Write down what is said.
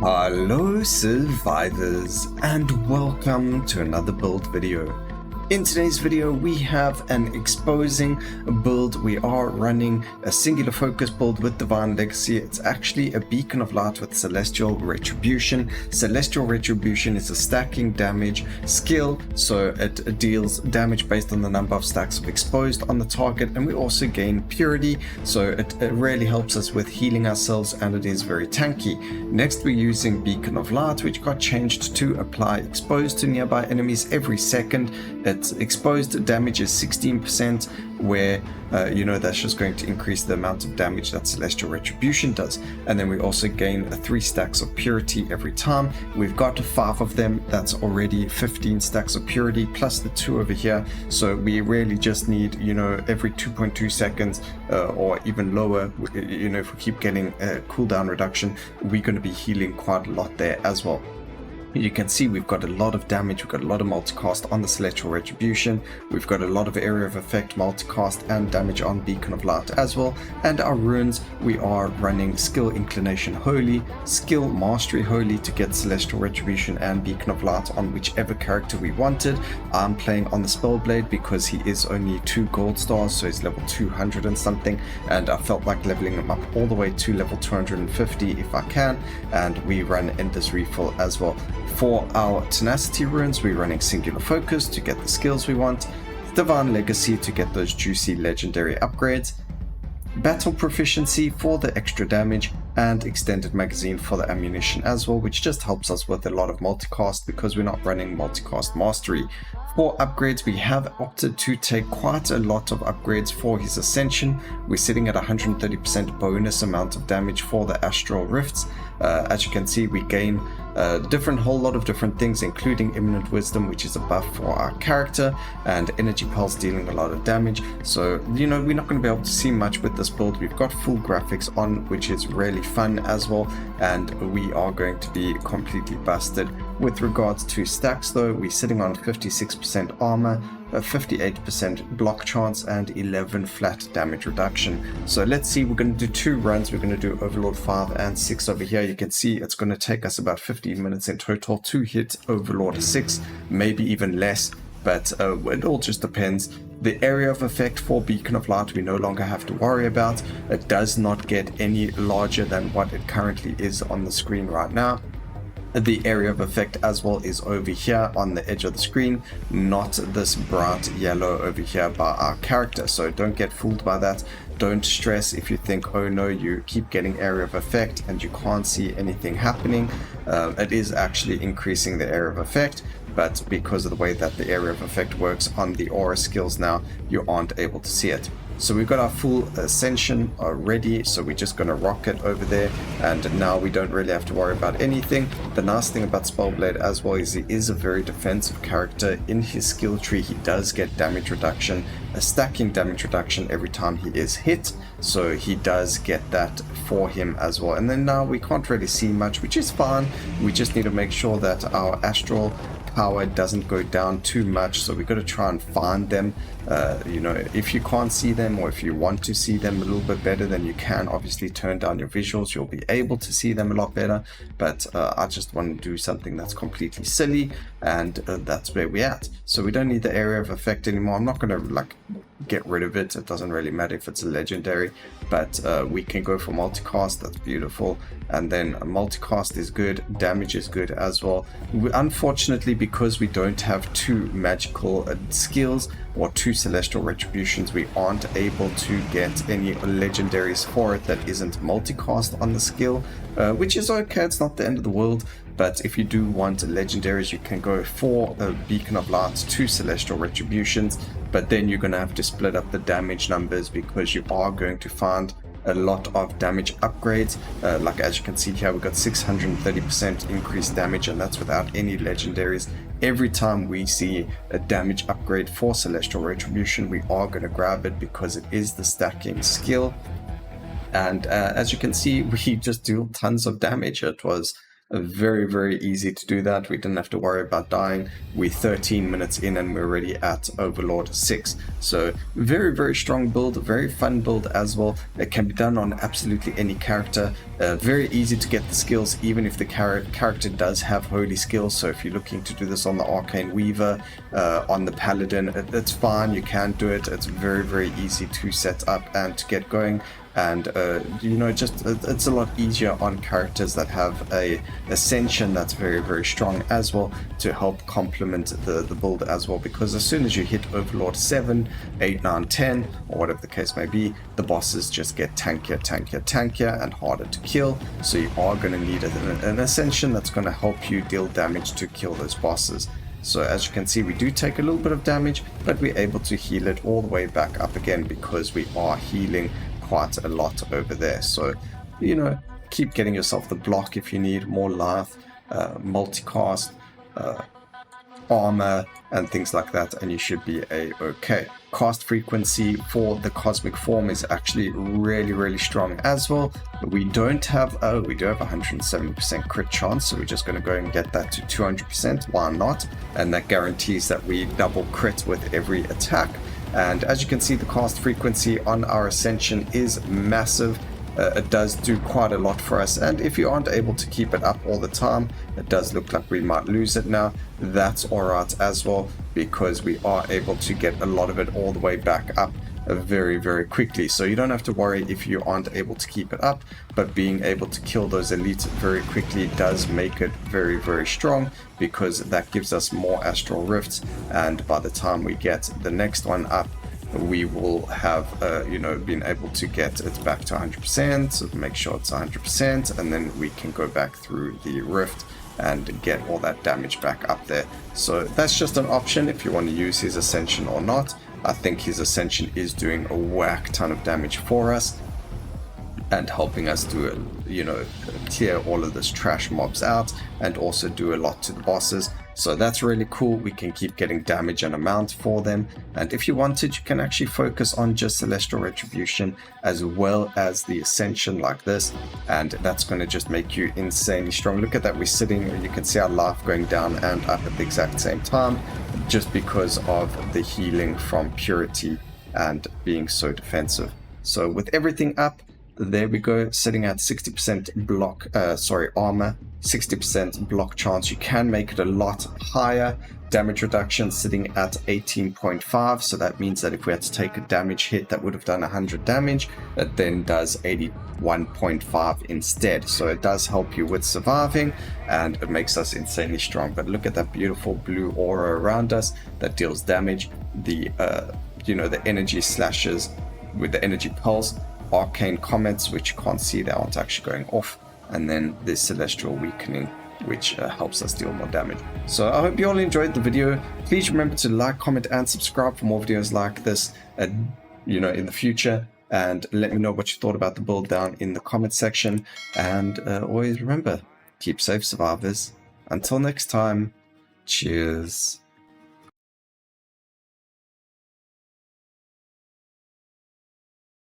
Hello survivors and welcome to another build video. In today's video we have an exposing build. We are running a singular focus build with Divine Legacy. It's actually a beacon of light with Celestial Retribution. Celestial Retribution is a stacking damage skill, so it deals damage based on the number of stacks of exposed on the target, and we also gain purity, so it really helps us with healing ourselves, and it is very tanky. Next we're using Beacon of Light, which got changed to apply exposed to nearby enemies every second. Its exposed damage is 16%, where that's just going to increase the amount of damage that Celestial Retribution does. And then we also gain 3 stacks of purity every time. We've got 5 of them. That's already 15 stacks of purity plus the 2 over here. So we really just need, every 2.2 seconds or even lower, if we keep getting a cooldown reduction, we're going to be healing quite a lot there as well. You can see we've got a lot of damage, we've got a lot of multicast on the Celestial Retribution, we've got a lot of area of effect, multicast and damage on Beacon of Light as well. And our runes, we are running Skill Inclination Holy, Skill Mastery Holy to get Celestial Retribution and Beacon of Light on whichever character we wanted. I'm playing on the Spellblade because he is only 2 gold stars, so he's level 200 and something, and I felt like leveling him up all the way to level 250 if I can, and we run Endless Refill as well. For our Tenacity runes, we're running Singular Focus to get the skills we want, Divine Legacy to get those juicy legendary upgrades, Battle Proficiency for the extra damage, and Extended Magazine for the ammunition as well, which just helps us with a lot of multicast because we're not running multicast mastery. For upgrades, we have opted to take quite a lot of upgrades for his Ascension. We're sitting at 130% bonus amount of damage for the Astral Rifts. As you can see, we gain a whole lot of different things, including Imminent Wisdom, which is a buff for our character, and Energy Pulse dealing a lot of damage. So, we're not going to be able to see much with this build. We've got full graphics on, which is really fun as well, and we are going to be completely busted. With regards to stacks though, we're sitting on 56% armor, a 58% block chance, and 11 flat damage reduction. So let's see, we're going to do 2 runs. We're going to do Overlord 5 and 6 over here. You can see it's going to take us about 15 minutes in total to hit Overlord 6, maybe even less, but it all just depends. The area of effect for Beacon of Light we no longer have to worry about. It does not get any larger than what it currently is on the screen right now. The area of effect as well is over here on the edge of the screen, not this bright yellow over here by our character, so don't get fooled by that. Don't stress if you think, oh no, you keep getting area of effect and you can't see anything happening. It is actually increasing the area of effect, but because of the way that the area of effect works on the aura skills now, you aren't able to see it. So we've got our full Ascension ready, so we're just going to rock it over there, and now we don't really have to worry about anything. The nice thing about Spellblade as well is he is a very defensive character. In his skill tree he does get damage reduction, a stacking damage reduction every time he is hit, so he does get that for him as well. And then now we can't really see much, which is fine. We just need to make sure that our astral power doesn't go down too much, so we've got to try and find them. If you can't see them, or if you want to see them a little bit better, then you can obviously turn down your visuals. You'll be able to see them a lot better, but I just want to do something that's completely silly, and that's where we're at. So we don't need the area of effect anymore. I'm not going to get rid of it. It doesn't really matter if it's a legendary, but we can go for multicast. That's beautiful. And then multicast is good, damage is good as well. Unfortunately, because we don't have 2 magical skills or 2 celestial retributions, we aren't able to get any legendaries for it that isn't multicast on the skill, which is okay. It's not the end of the world. But if you do want legendaries, you can go for a Beacon of Light, 2 celestial retributions, but then you're going to have to split up the damage numbers because you are going to find a lot of damage upgrades. Like as you can see here, we've got 630% increased damage, and that's without any legendaries. Every time we see a damage upgrade for Celestial Retribution, we are going to grab it because it is the stacking skill. And as you can see, we just do tons of damage. It was Very, very easy to do that. We didn't have to worry about dying. We're 13 minutes in and we're already at Overlord 6. So very, very strong build, very fun build as well. It can be done on absolutely any character. Very easy to get the skills, even if the character does have holy skills. So if you're looking to do this on the Arcane Weaver, on the Paladin, it's fine. You can do it. It's very, very easy to set up and to get going. And just it's a lot easier on characters that have a Ascension that's very, very strong as well, to help complement the build as well, because as soon as you hit Overlord 7, 8, 9, 10, or whatever the case may be, the bosses just get tankier and harder to kill. So you are going to need an Ascension that's going to help you deal damage to kill those bosses. So as you can see, we do take a little bit of damage, but we're able to heal it all the way back up again, because we are healing quite a lot over there. So keep getting yourself the block if you need more life, multicast, armor and things like that, and you should be okay. Cast frequency for the cosmic form is actually really, really strong as well. We do have 170% crit chance, so we're just going to go and get that to 200%. Why not? And that guarantees that we double crit with every attack. And as you can see, the cast frequency on our Ascension is massive. It does do quite a lot for us, and if you aren't able to keep it up all the time, it does look like we might lose it now. That's alright as well, because we are able to get a lot of it all the way back up very, very quickly. So you don't have to worry if you aren't able to keep it up, but being able to kill those elites very quickly does make it very, very strong, because that gives us more astral rifts, and by the time we get the next one up, we will have been able to get it back to 100%, so make sure it's 100%, and then we can go back through the rift and get all that damage back up there. So that's just an option if you want to use his Ascension or not. I think his Ascension is doing a whack ton of damage for us and helping us to clear all of this trash mobs out, and also do a lot to the bosses. So that's really cool. We can keep getting damage and amount for them, and if you wanted, you can actually focus on just Celestial Retribution as well as the Ascension like this, and that's going to just make you insanely strong. Look at that, we're sitting, you can see our life going down and up at the exact same time, just because of the healing from Purity and being so defensive. So with everything up, there we go, sitting at 60% block, armor, 60% block chance. You can make it a lot higher. Damage reduction sitting at 18.5, so that means that if we had to take a damage hit that would have done 100 damage, it then does 81.5 instead. So it does help you with surviving, and it makes us insanely strong. But look at that beautiful blue aura around us that deals damage. The the energy slashes with the energy pulse, arcane comets, which you can't see, they aren't actually going off, and then the celestial weakening, which helps us deal more damage. So I hope you all enjoyed the video. Please remember to like, comment and subscribe for more videos like this in the future, and let me know what you thought about the build down in the comment section. And always remember, keep safe, survivors. Until next time, cheers.